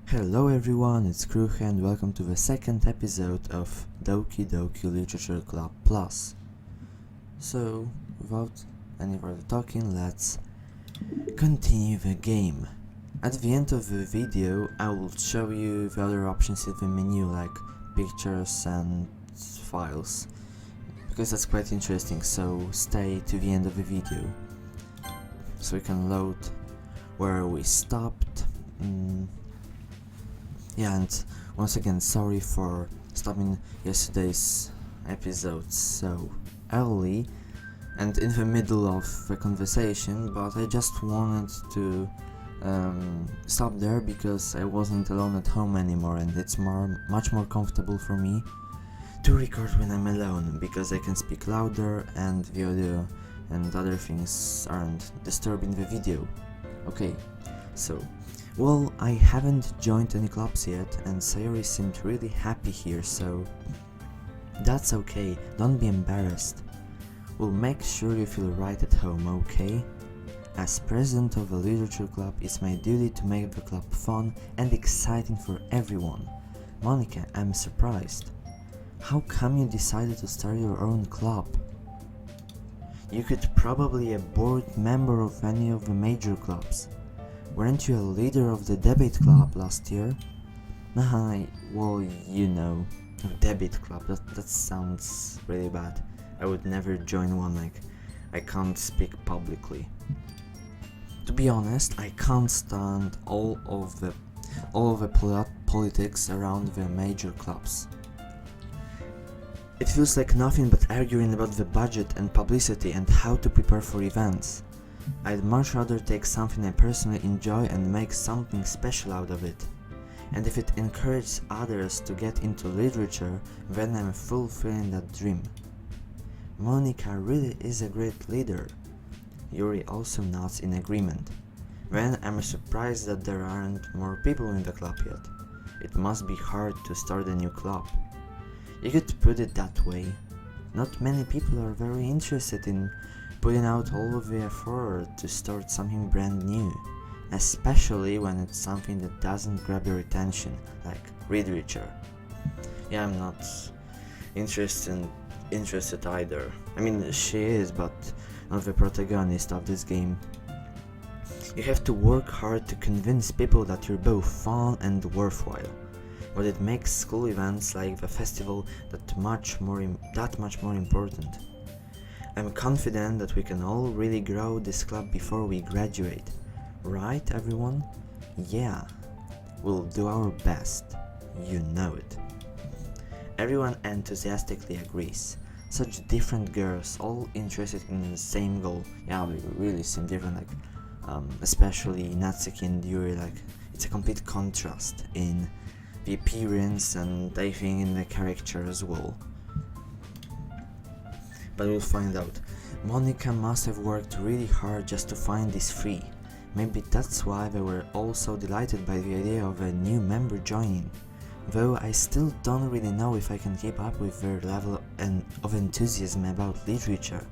Hello everyone, it's Kruche and welcome to the second episode of Doki Doki Literature Club Plus. So, without any further talking, let's continue the game. At the end of the video, I will show you the other options in the menu like pictures and files, because that's quite interesting, so stay to the end of the video so we can load where we stopped. Yeah, and once again, sorry for stopping yesterday's episode so early and in the middle of the conversation, but I just wanted to stop there because I wasn't alone at home anymore, and it's much more comfortable for me to record when I'm alone because I can speak louder and the audio and other things aren't disturbing the video. Okay, so well, I haven't joined any clubs yet, and Sayori seemed really happy here, so that's okay, don't be embarrassed. We'll make sure you feel right at home, okay? As president of the literature club, it's my duty to make the club fun and exciting for everyone. Monica, I'm surprised. How come you decided to start your own club? You could probably be a board member of any of the major clubs. Weren't you a leader of the debate club last year? Well, you know, debate club, that sounds really bad. I would never join one, like, I can't speak publicly. To be honest, I can't stand all of the politics around the major clubs. It feels like nothing but arguing about the budget and publicity and how to prepare for events. I'd much rather take something I personally enjoy and make something special out of it. And if it encourages others to get into literature, then I'm fulfilling that dream. Monica really is a great leader. Yuri also nods in agreement. Then I'm surprised that there aren't more people in the club yet. It must be hard to start a new club. You could put it that way. Not many people are very interested in putting out all of the effort to start something brand new, especially when it's something that doesn't grab your attention, like literature. Yeah, I'm not interested either. I mean, she is, but not the protagonist of this game. You have to work hard to convince people that you're both fun and worthwhile, but it makes school events like the festival that much more important. I'm confident that we can all really grow this club before we graduate. Right, everyone? Yeah. We'll do our best. You know it. Everyone enthusiastically agrees. Such different girls, all interested in the same goal. Yeah, we really seem different, like, especially Natsuki and Yuri, like, it's a complete contrast in the appearance and I think in the character as well. But we'll find out. Monica must have worked really hard just to find these three. Maybe that's why they were all so delighted by the idea of a new member joining. Though I still don't really know if I can keep up with their level of enthusiasm about literature.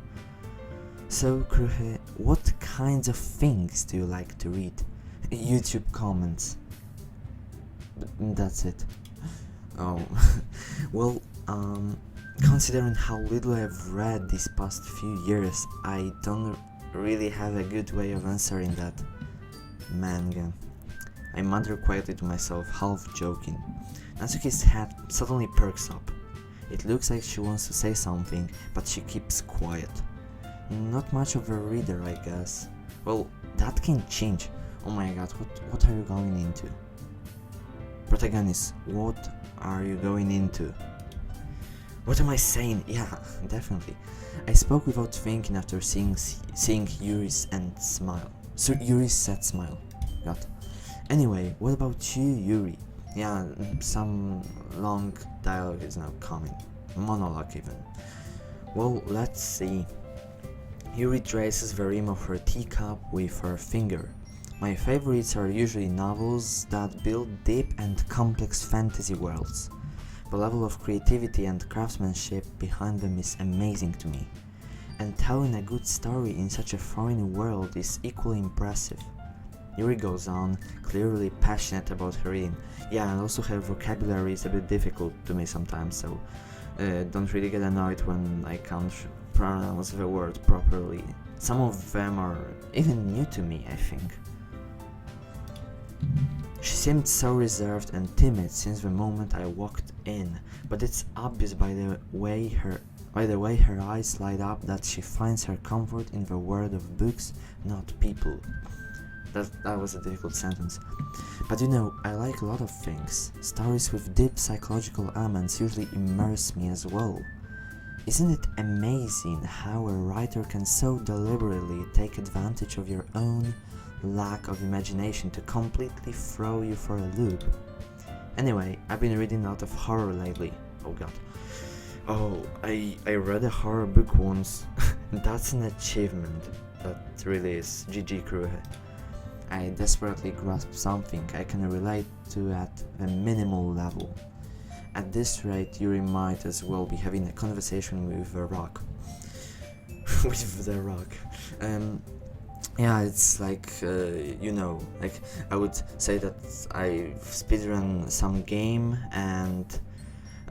So, Kruhe, what kinds of things do you like to read? YouTube comments. That's it. Oh, well, considering how little I've read these past few years, I don't really have a good way of answering that. Manga. I mutter quietly to myself, half joking. Natsuki's head suddenly perks up. It looks like she wants to say something, but she keeps quiet. Not much of a reader, I guess. Well, that can change. Oh my god, what are you going into? Protagonist, what are you going into? What am I saying? Yeah, definitely. I spoke without thinking after seeing Yuri's Yuri's sad smile. God. Anyway, what about you, Yuri? Yeah, some long dialogue is now coming. Monologue even. Well, let's see. Yuri traces the rim of her teacup with her finger. My favorites are usually novels that build deep and complex fantasy worlds. The level of creativity and craftsmanship behind them is amazing to me, and telling a good story in such a foreign world is equally impressive. Yuri goes on, clearly passionate about her reading. Yeah, and also her vocabulary is a bit difficult to me sometimes, so don't really get annoyed when I can't pronounce the word properly. Some of them are even new to me, I think. She seemed so reserved and timid since the moment I walked in, but it's obvious by the way her eyes light up that she finds her comfort in the world of books, not people. That was a difficult sentence. But you know, I like a lot of things. Stories with deep psychological elements usually immerse me as well. Isn't it amazing how a writer can so deliberately take advantage of your own lack of imagination to completely throw you for a loop? Anyway, I've been reading a lot of horror lately. Oh god. Oh, I read a horror book once. That's an achievement. That really is. GG crew. I desperately grasped something I can relate to at a minimal level. At this rate, Yuri might as well be having a conversation with the rock. With the rock. Yeah, it's like, like I would say that I speedrun some game and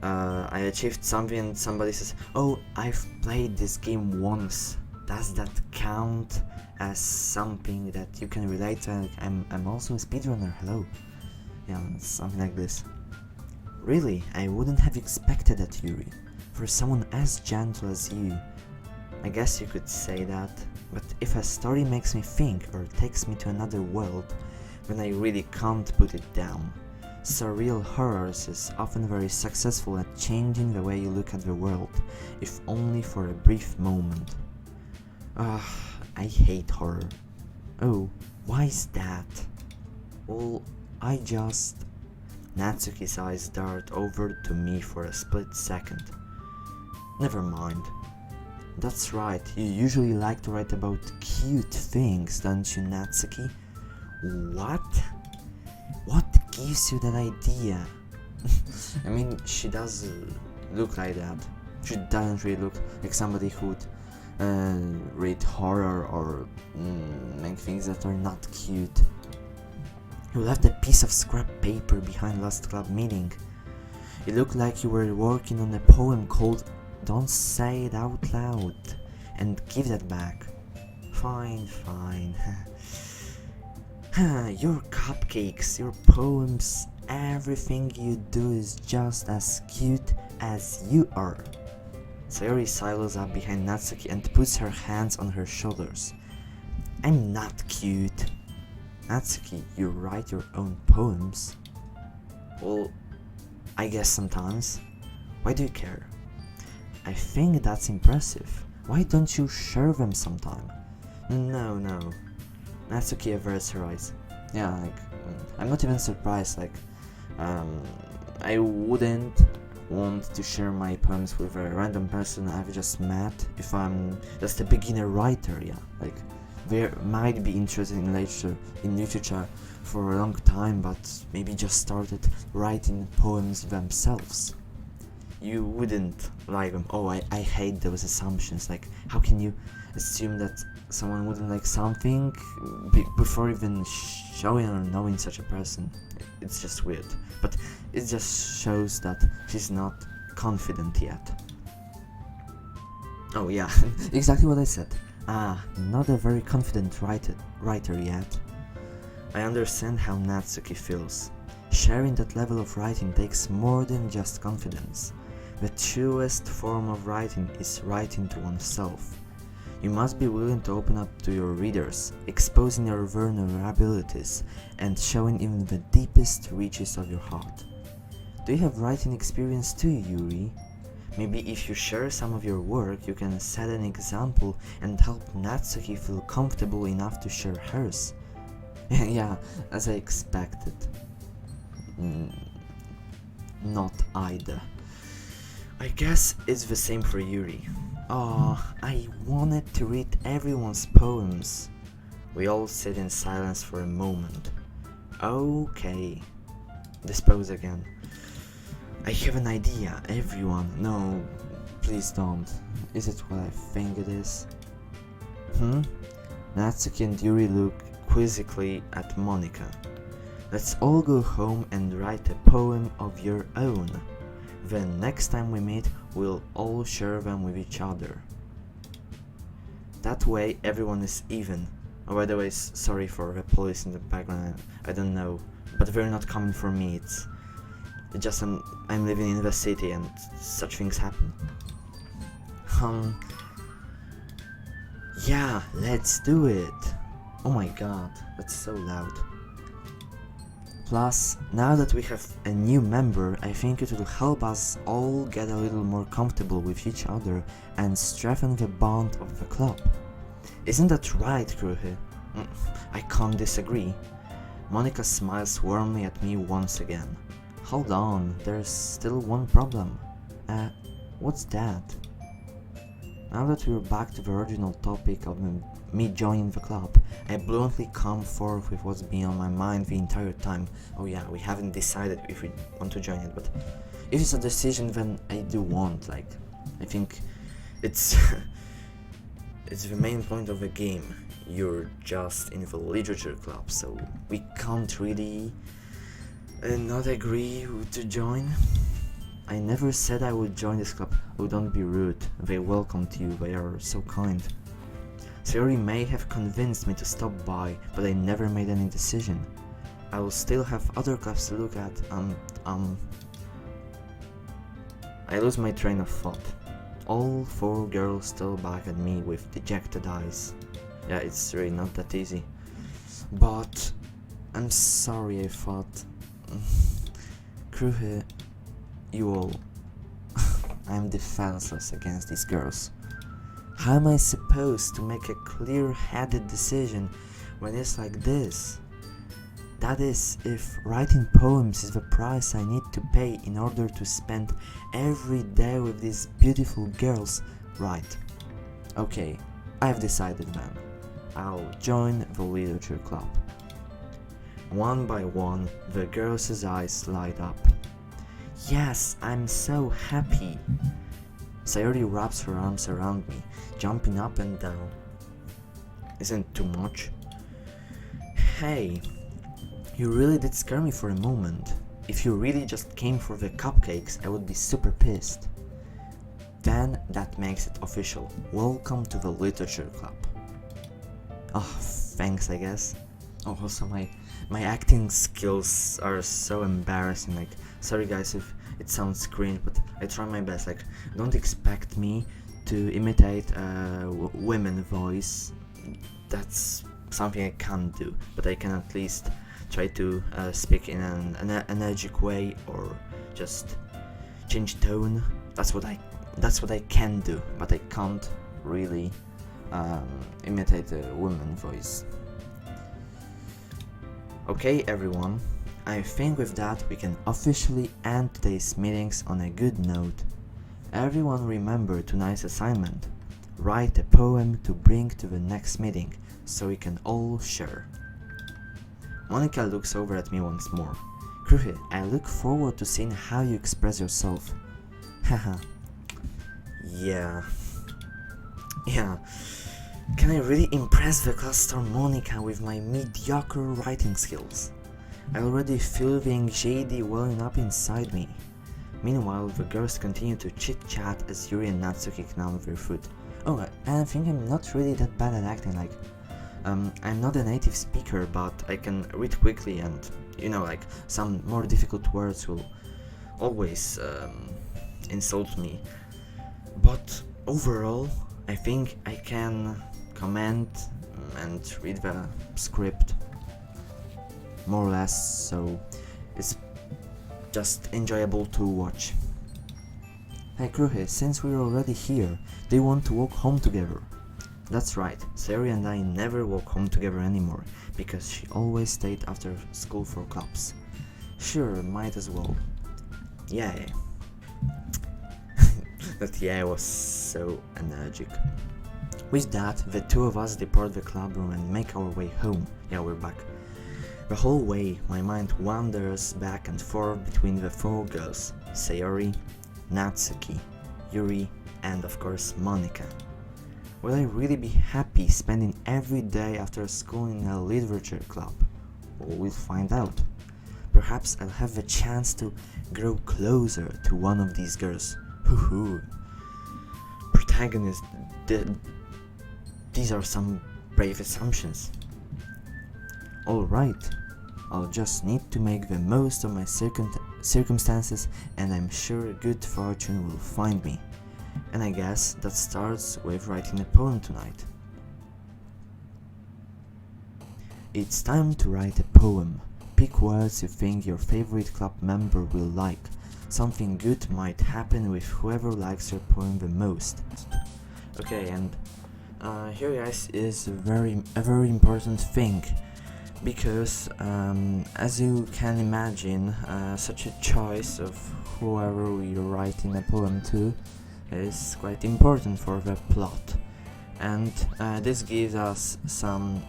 I achieved something and somebody says, oh, I've played this game once. Does that count as something that you can relate to? Like, I'm also a speedrunner, hello. Yeah, something like this. Really, I wouldn't have expected that, Yuri. For someone as gentle as you. I guess you could say that, but if a story makes me think or takes me to another world, then I really can't put it down. Surreal horrors is often very successful at changing the way you look at the world, if only for a brief moment. I hate horror. Oh, why is that? Well, Natsuki's eyes dart over to me for a split second. Never mind. That's right, you usually like to write about cute things, don't you, Natsuki? What? What gives you that idea? I mean, she does look like that. She doesn't really look like somebody who would read horror or make things that are not cute. You left a piece of scrap paper behind last club meeting. It looked like you were working on a poem called Don't Say It Out Loud, and give that back. Fine. Your cupcakes, your poems, everything you do is just as cute as you are. Sayori sidles up behind Natsuki and puts her hands on her shoulders. I'm not cute. Natsuki, you write your own poems? Well, I guess sometimes. Why do you care? I think that's impressive. Why don't you share them sometime? No. Natsuki averts her eyes. Yeah, I'm not even surprised, I wouldn't want to share my poems with a random person I've just met if I'm just a beginner writer, they might be interested in literature for a long time, but maybe just started writing poems themselves. You wouldn't like them. Oh, I hate those assumptions. How can you assume that someone wouldn't like something before even showing or knowing such a person? It's just weird. But it just shows that she's not confident yet. Oh yeah, exactly what I said. Not a very confident writer yet. I understand how Natsuki feels. Sharing that level of writing takes more than just confidence. The truest form of writing is writing to oneself. You must be willing to open up to your readers, exposing your vulnerabilities and showing even the deepest reaches of your heart. Do you have writing experience too, Yuri? Maybe if you share some of your work, you can set an example and help Natsuki feel comfortable enough to share hers. Yeah, as I expected. Not either. I guess it's the same for Yuri. I wanted to read everyone's poems. We all sit in silence for a moment. Okay. Dispose again. I have an idea, everyone. No, please don't. Is it what I think it is? Natsuki and Yuri look quizzically at Monika. Let's all go home and write a poem of your own. Then next time we meet, we'll all share them with each other. That way everyone is even. Oh, by the way, sorry for the police in the background, I don't know, but they're not coming for me, it's just I'm living in the city and such things happen. Yeah, let's do it! Oh my god, that's so loud. Plus, now that we have a new member, I think it will help us all get a little more comfortable with each other and strengthen the bond of the club. Isn't that right, Kruhe? I can't disagree. Monika smiles warmly at me once again. Hold on, there's still one problem. What's that? Now that we're back to the original topic of me joining the club, I bluntly come forth with what's been on my mind the entire time. Oh yeah, we haven't decided if we want to join it, but if it's a decision, then I do want, I think it's it's the main point of the game. You're just in the literature club, so we can't really not agree to join. I never said I would join this club. Oh, don't be rude. They welcomed you, they are so kind. Sayori may have convinced me to stop by, but I never made any decision. I will still have other clubs to look at, I lose my train of thought. All four girls still back at me with dejected eyes. Yeah, it's really not that easy. But I'm sorry, I thought. Kruhe, you all. I am defenseless against these girls. How am I supposed to make a clear-headed decision when it's like this? That is, if writing poems is the price I need to pay in order to spend every day with these beautiful girls, right? Okay, I've decided then. I'll join the literature club. One by one, the girls' eyes light up. Yes, I'm so happy. Sayori wraps her arms around me, jumping up and down. Isn't too much? Hey, you really did scare me for a moment. If you really just came for the cupcakes, I would be super pissed. Then that makes it official. Welcome to the literature club. Oh, thanks, I guess. Oh, also my acting skills are so embarrassing. Sorry guys if it sounds cringe, but I try my best. Don't expect me to imitate a women voice. That's something I can't do, but I can at least try to speak in an energetic way or just change tone. That's what I can do, but I can't really imitate a woman voice. Okay everyone, I think with that we can officially end today's meetings on a good note. Everyone remember tonight's assignment. Write a poem to bring to the next meeting so we can all share. Monika looks over at me once more. Kruhe, I look forward to seeing how you express yourself. Haha. Yeah. Can I really impress the class star Monika with my mediocre writing skills? I already feel the anxiety welling up inside me. Meanwhile, the girls continue to chit-chat as Yuri and Natsuki down their food. Oh, and I think I'm not really that bad at acting, I'm not a native speaker, but I can read quickly and, some more difficult words will always insult me. But overall, I think I can comment and read the script more or less, so it's just enjoyable to watch. Hey Kruhe, since we're already here, do you want to walk home together? That's right, Sayori and I never walk home together anymore, because she always stayed after school for clubs. Sure, might as well. Yay. That yeah was so energetic. With that, the two of us depart the club room and make our way home. Yeah, we're back. The whole way, my mind wanders back and forth between the four girls, Sayori, Natsuki, Yuri, and of course Monika. Will I really be happy spending every day after school in a literature club? Well, we'll find out. Perhaps I'll have a chance to grow closer to one of these girls. Hoo-hoo. Protagonist, these are some brave assumptions. Alright, I'll just need to make the most of my circumstances, and I'm sure good fortune will find me. And I guess that starts with writing a poem tonight. It's time to write a poem. Pick words you think your favorite club member will like. Something good might happen with whoever likes your poem the most. Okay, and here guys is a very important thing, because as you can imagine, such a choice of whoever we're writing a poem to is quite important for the plot, and this gives us some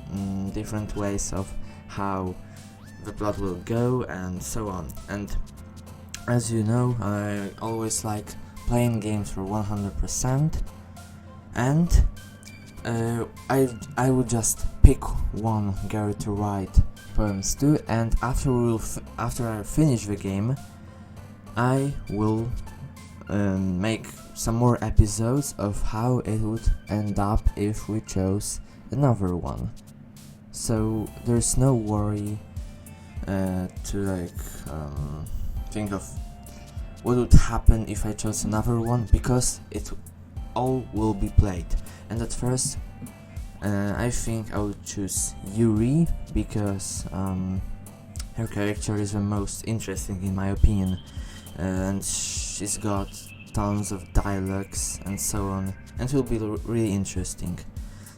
different ways of how the plot will go and so on. And as you know, I always like playing games for 100%, and I would just pick one girl to write poems to, and after I finish the game, I will make some more episodes of how it would end up if we chose another one. So there's no worry to think of what would happen if I chose another one, because it all will be played. And at first I think I would choose Yuri, because her character is the most interesting in my opinion, and she's got tons of dialogues and so on, and it will be really interesting.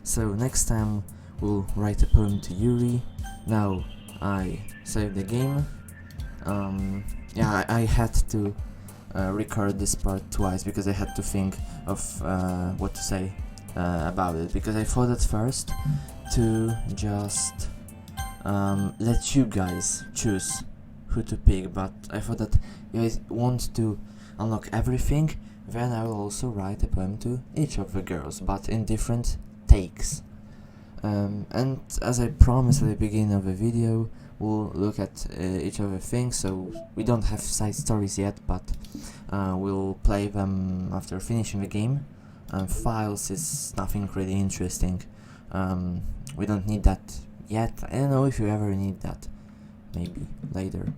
So next time we'll write a poem to Yuri. Now I save the game. Yeah, I had to record this part twice because I had to think of what to say about it, because I thought at first to just let you guys choose who to pick, but I thought that you guys want to unlock everything, then I will also write a poem to each of the girls, but in different takes. And as I promised at the beginning of the video, we'll look at each of the things, so we don't have side stories yet, but we'll play them after finishing the game. Files is nothing really interesting. We don't need that yet. I don't know if you ever need that. Maybe later.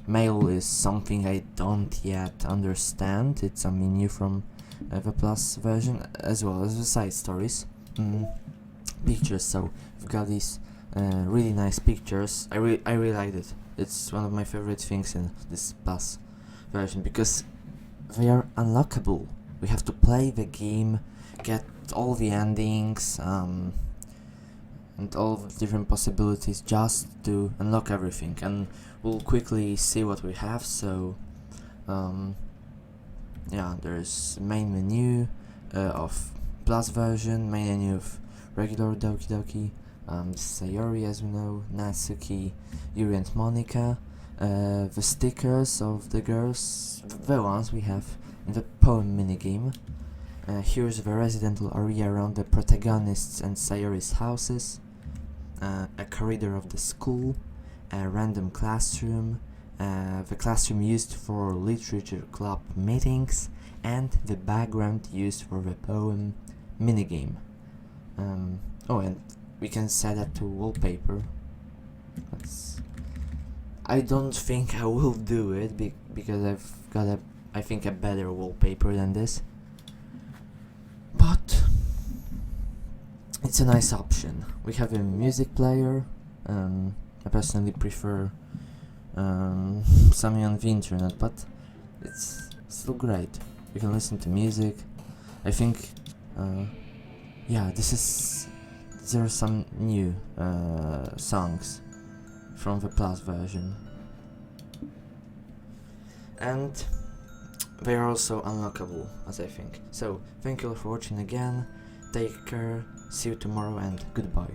Mail is something I don't yet understand. It's something new from the Plus version, as well as the side stories. Pictures, so we've got these really nice pictures. I really liked it. It's one of my favorite things in this Plus version, because they are unlockable. We have to play the game, get all the endings, and all the different possibilities just to unlock everything, and we'll quickly see what we have. So yeah, there's main menu of Plus version, main menu of regular Doki Doki, Sayori, as we know, Natsuki, Yuri and Monika, the stickers of the girls, the ones we have in the poem minigame. Here's the residential area around the protagonists and Sayori's houses, a corridor of the school, a random classroom, the classroom used for literature club meetings, and the background used for the poem minigame. Oh, and we can set that to wallpaper. I don't think I will do it because I've got I think a better wallpaper than this, but it's a nice option. We have a music player. I personally prefer something on the internet, but it's still great. You can listen to music. I think yeah, there are some new songs from the Plus version, and they are also unlockable, as I think. So thank you all for watching again, take care, see you tomorrow, and goodbye.